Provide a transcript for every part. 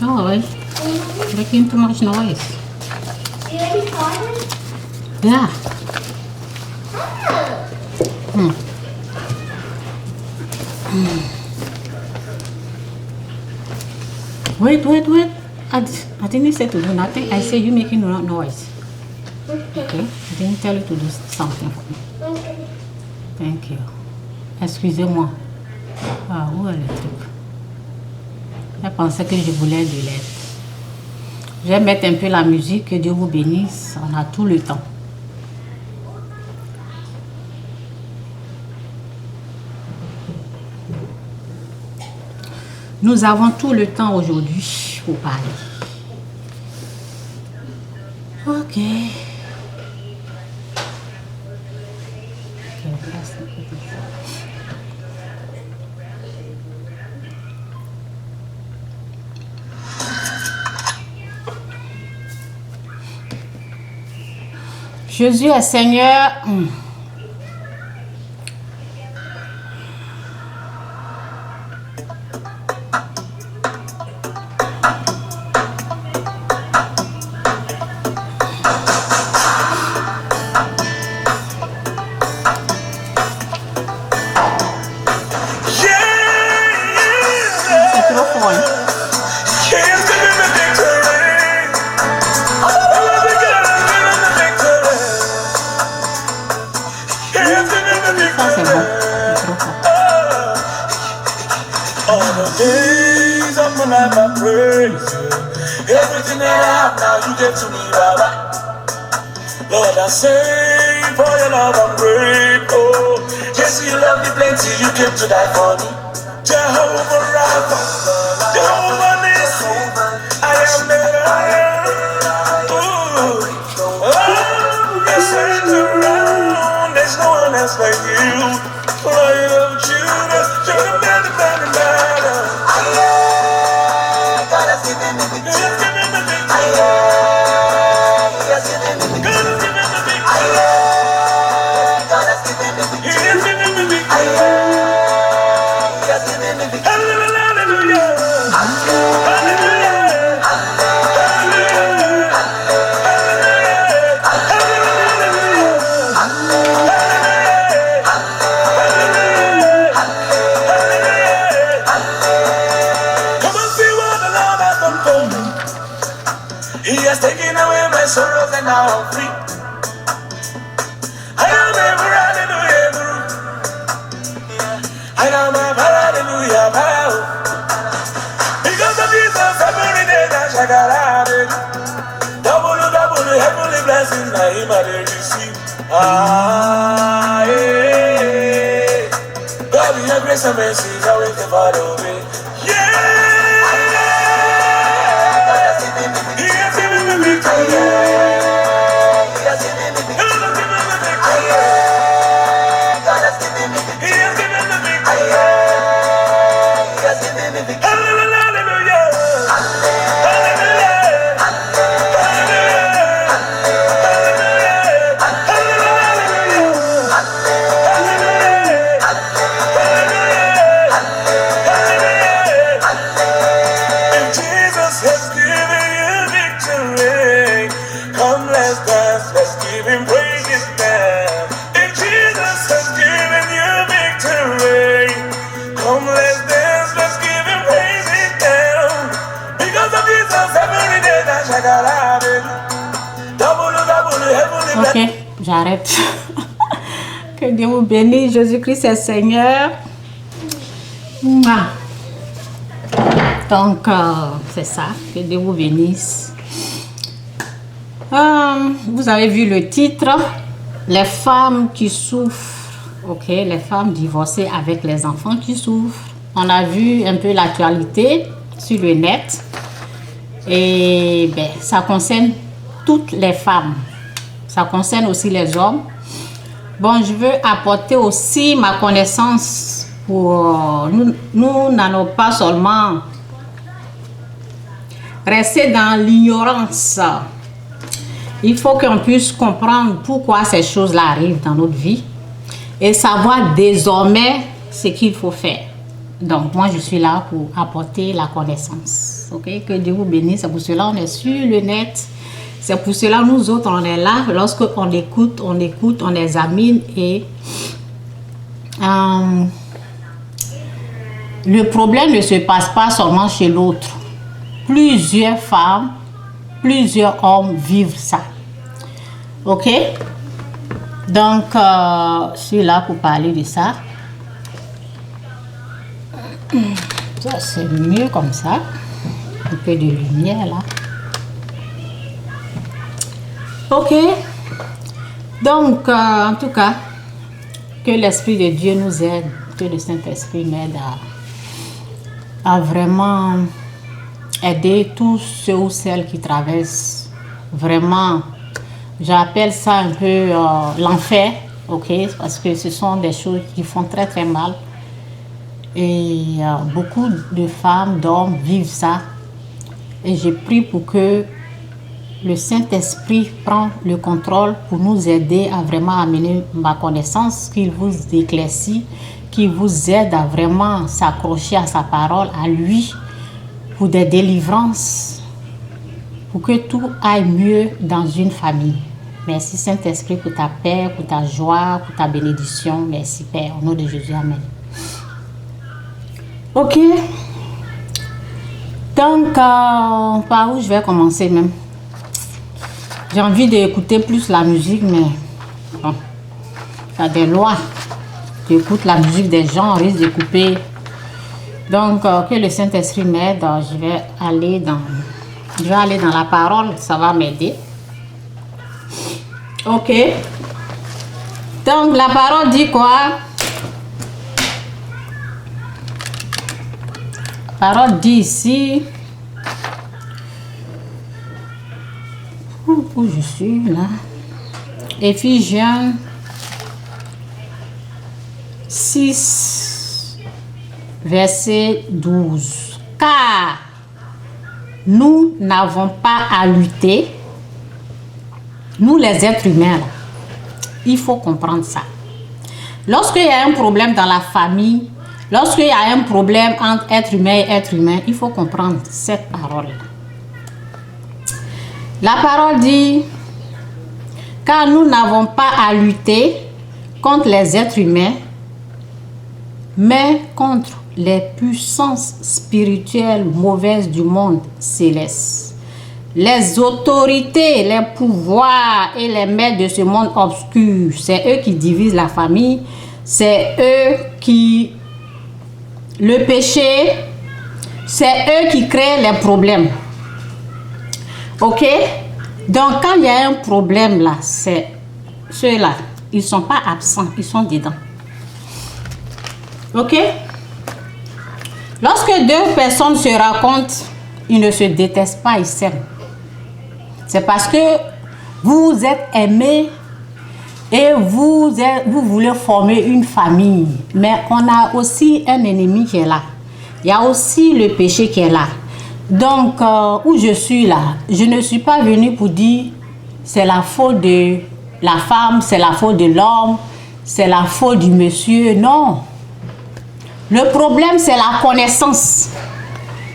Oh, right. Making too much noise. You already started? Yeah. Hmm. Wait. I didn't say to do nothing. I said you making no noise. Okay. I didn't tell you to do something for me. Okay. Thank you. Excusez-moi. Ah, où est le truc? Je pensais que je voulais de l'aide. Je vais mettre un peu la musique. Que Dieu vous bénisse. On a tout le temps. Nous avons tout le temps aujourd'hui pour parler. Ok. Jésus est Seigneur. C'est trop fort. Hein? Ça, c'est bon. C'est trop fort. All the days of my life I praise you. Everything that I have now you give to me, Baba. Lord, I say for your love I'm grateful. Yes, you love me plenty, you came to die for me. Jehovah Rapha, Jehovah Nissi, I am that I am. Ooh. Oh, you sent around, there's no one else like you. Lion of Judah, you're the man. God has given me victory. God has given me victory. God has given me victory. He has given me victory. He has given me victory. Hallelujah. Hallelujah. Hallelujah. Come and see what the Lord has done for me. He has taken away my sorrows and now I'm free. I am ever hallelujah. I am ever hallelujah. Because of Jesus, every day that I got out of double heavenly blessings I am at receive. Ah, yeah. God, your grace and mercy is always the Father of me. Yeah. He has given me victory. He has given me victory. God has given me victory. He has given me victory. He has given me victory. Hallelujah. Hallelujah. If Jesus has given you victory, come let's dance, let's give him praises now. If Jesus has given you victory, come let's dance, let's give him praises now. Because of Jesus, every day that I got out of double, heavenly blessings. Ok, j'arrête. Que Dieu vous bénisse. Jésus-Christ est Seigneur. Mouah. Donc, c'est ça. Que Dieu vous bénisse. Vous avez vu le titre. Les femmes qui souffrent. Ok, les femmes divorcées avec les enfants qui souffrent. On a vu un peu l'actualité sur le net. Et ben, ça concerne toutes les femmes. Ça concerne aussi les hommes. Bon, je veux apporter aussi ma connaissance pour nous n'allons pas seulement rester dans l'ignorance. Il faut qu'on puisse comprendre pourquoi ces choses-là arrivent dans notre vie et savoir désormais ce qu'il faut faire. Donc, moi, je suis là pour apporter la connaissance. Ok, que Dieu vous bénisse. C'est pour cela on est sur le net. C'est pour cela nous autres on est là. Lorsque on écoute, on examine et le problème ne se passe pas seulement chez l'autre. Plusieurs femmes, plusieurs hommes vivent ça. Ok? Donc, je suis là pour parler de ça. Ça, c'est mieux comme ça. Un peu de lumière là. Ok. Donc, en tout cas, que l'Esprit de Dieu nous aide, que le Saint-Esprit m'aide à vraiment aider tous ceux ou celles qui traversent vraiment, j'appelle ça un peu l'enfer, ok, parce que ce sont des choses qui font très très mal et beaucoup de femmes, d'hommes vivent ça et j'ai pris pour que le Saint-Esprit prend le contrôle pour nous aider à vraiment amener ma connaissance, qu'il vous éclaircit, qu'il vous aide à vraiment s'accrocher à sa parole, à lui, pour des délivrances, pour que tout aille mieux dans une famille. Merci Saint-Esprit pour ta paix, pour ta joie, pour ta bénédiction. Merci Père, au nom de Jésus, amen. Ok. Donc, par où je vais commencer même? J'ai envie d'écouter plus la musique, mais bon, il y a des lois. Tu écoutes la musique des gens, on risque de couper. Donc, que le Saint-Esprit m'aide, je vais aller dans la parole, ça va m'aider. Ok. Donc, la parole dit quoi? La parole dit ici... Où je suis là? Éphésiens 6, verset 12. Car nous n'avons pas à lutter, nous les êtres humains, là, il faut comprendre ça. Lorsqu'il y a un problème dans la famille, lorsqu'il y a un problème entre être humain et être humain, il faut comprendre cette parole. La parole dit, car nous n'avons pas à lutter contre les êtres humains, mais contre les puissances spirituelles mauvaises du monde céleste. Les autorités, les pouvoirs et les maîtres de ce monde obscur, c'est eux qui divisent la famille, c'est eux qui... Le péché, c'est eux qui créent les problèmes. Ok? Donc, quand il y a un problème là, c'est ceux-là, ils ne sont pas absents, ils sont dedans. Ok? Lorsque deux personnes se racontent, ils ne se détestent pas, ils s'aiment. C'est parce que vous vous êtes aimés et vous voulez former une famille. Mais on a aussi un ennemi qui est là. Il y a aussi le péché qui est là. Donc, où je suis là, je ne suis pas venue pour dire c'est la faute de la femme, c'est la faute de l'homme, c'est la faute du monsieur. Non. Le problème, c'est la connaissance.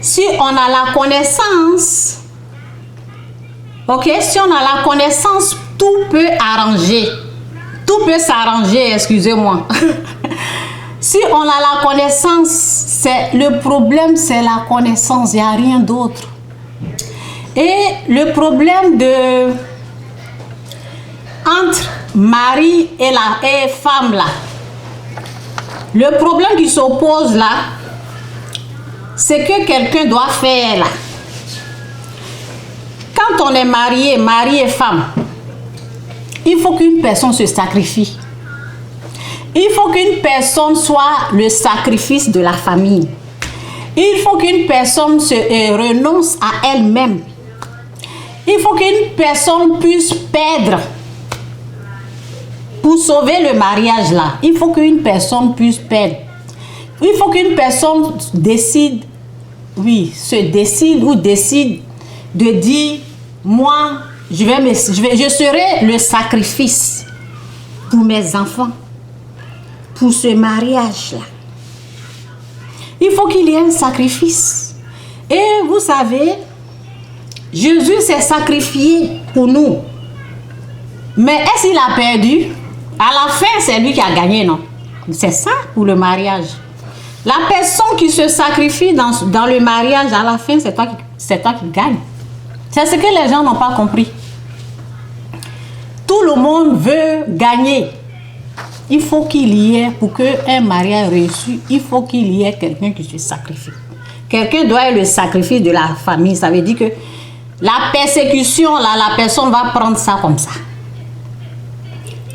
Si on a la connaissance, ok, si on a la connaissance, tout peut arranger. Tout peut s'arranger, excusez-moi. Si on a la connaissance, le problème, c'est la connaissance, il n'y a rien d'autre. Et le problème entre mari et femme là, le problème qui s'oppose là, c'est que quelqu'un doit faire là. Quand on est marié, mari et femme, il faut qu'une personne se sacrifie. Il faut qu'une personne soit le sacrifice de la famille. Il faut qu'une personne renonce à elle-même. Il faut qu'une personne puisse perdre. Pour sauver le mariage là, il faut qu'une personne puisse perdre. Il faut qu'une personne décide de dire, moi, je serai le sacrifice pour mes enfants. Pour ce mariage-là, il faut qu'il y ait un sacrifice. Et vous savez, Jésus s'est sacrifié pour nous. Mais est-ce qu'il a perdu? À la fin, c'est lui qui a gagné, non? C'est ça pour le mariage. La personne qui se sacrifie dans le mariage, à la fin, c'est toi qui gagne. C'est ce que les gens n'ont pas compris. Tout le monde veut gagner. Il faut qu'il y ait, pour qu'un mariage réussisse, il faut qu'il y ait quelqu'un qui se sacrifie. Quelqu'un doit être le sacrifice de la famille. Ça veut dire que la persécution, là, la personne va prendre ça comme ça.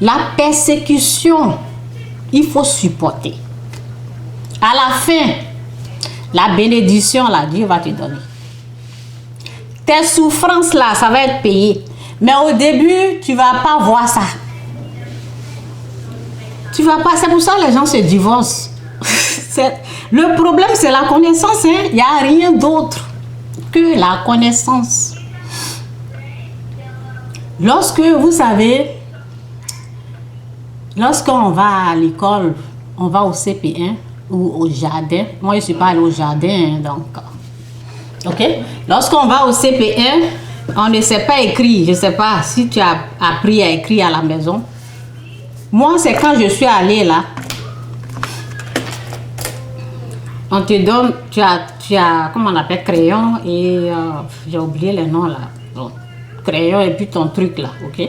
La persécution, il faut supporter. À la fin, la bénédiction, là, Dieu va te donner. Tes souffrances, là, ça va être payé. Mais au début, tu ne vas pas voir ça. Tu vas pas. C'est pour ça que les gens se divorcent. Le problème, c'est la connaissance. Hein? Il n'y a rien d'autre que la connaissance. Lorsque, vous savez, lorsqu'on va à l'école, on va au CP1 ou au jardin. Moi, je ne suis pas allée au jardin, donc... OK? Lorsqu'on va au CP1, on ne sait pas écrire. Je ne sais pas si tu as appris à écrire à la maison. Moi, c'est quand je suis allée là. On te donne, tu as comment on appelle, crayon et j'ai oublié le nom là. Bon, crayon et puis ton truc là, ok?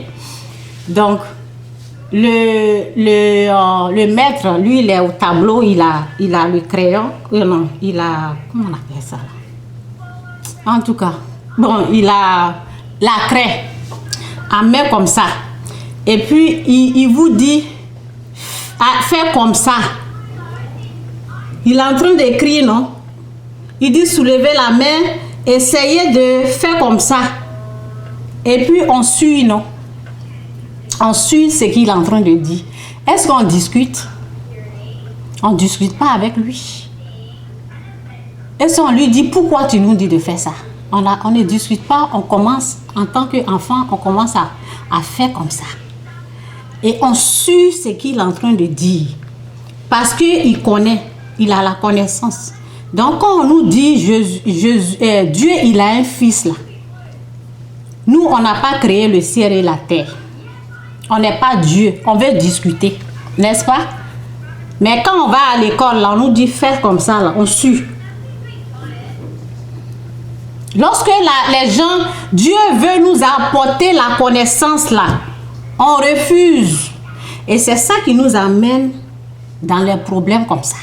Donc, le maître, lui, il est au tableau, il a le crayon. Non, il a, comment on appelle ça là? En tout cas, bon, il a la craie à main comme ça. Et puis, il vous dit, fais comme ça. Il est en train d'écrire, non? Il dit, soulevez la main, essayez de faire comme ça. Et puis, on suit, non? On suit ce qu'il est en train de dire. Est-ce qu'on discute? On ne discute pas avec lui. Est-ce qu'on lui dit, pourquoi tu nous dis de faire ça? On ne discute pas, on commence, en tant qu'enfant, on commence à faire comme ça. Et on suit ce qu'il est en train de dire. Parce qu'il connaît, il a la connaissance. Donc quand on nous dit, Dieu, il a un fils là. Nous, on n'a pas créé le ciel et la terre. On n'est pas Dieu, on veut discuter. N'est-ce pas? Mais quand on va à l'école, là, on nous dit, fais comme ça, là, on suit. Lorsque les gens, Dieu veut nous apporter la connaissance là, on refuse. Et c'est ça qui nous amène dans les problèmes comme ça.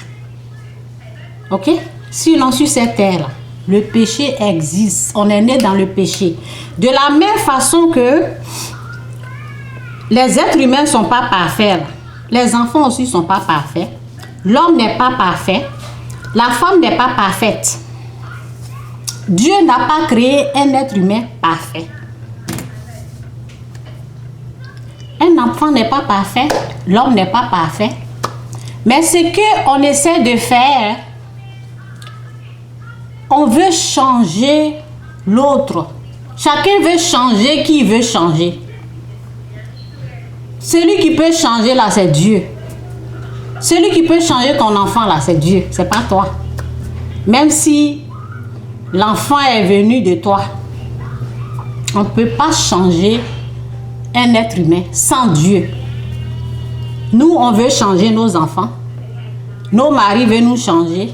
Ok? Sinon, sur cette terre, le péché existe. On est né dans le péché. De la même façon que les êtres humains ne sont pas parfaits. Les enfants aussi ne sont pas parfaits. L'homme n'est pas parfait. La femme n'est pas parfaite. Dieu n'a pas créé un être humain parfait. Un enfant n'est pas parfait, l'homme n'est pas parfait. Mais ce qu'on essaie de faire, on veut changer l'autre. Chacun veut changer qui veut changer. Celui qui peut changer là, c'est Dieu. Celui qui peut changer ton enfant là, c'est Dieu, c'est pas toi. Même si l'enfant est venu de toi, on ne peut pas changer un être humain sans Dieu. Nous, on veut changer nos enfants. Nos maris veulent nous changer.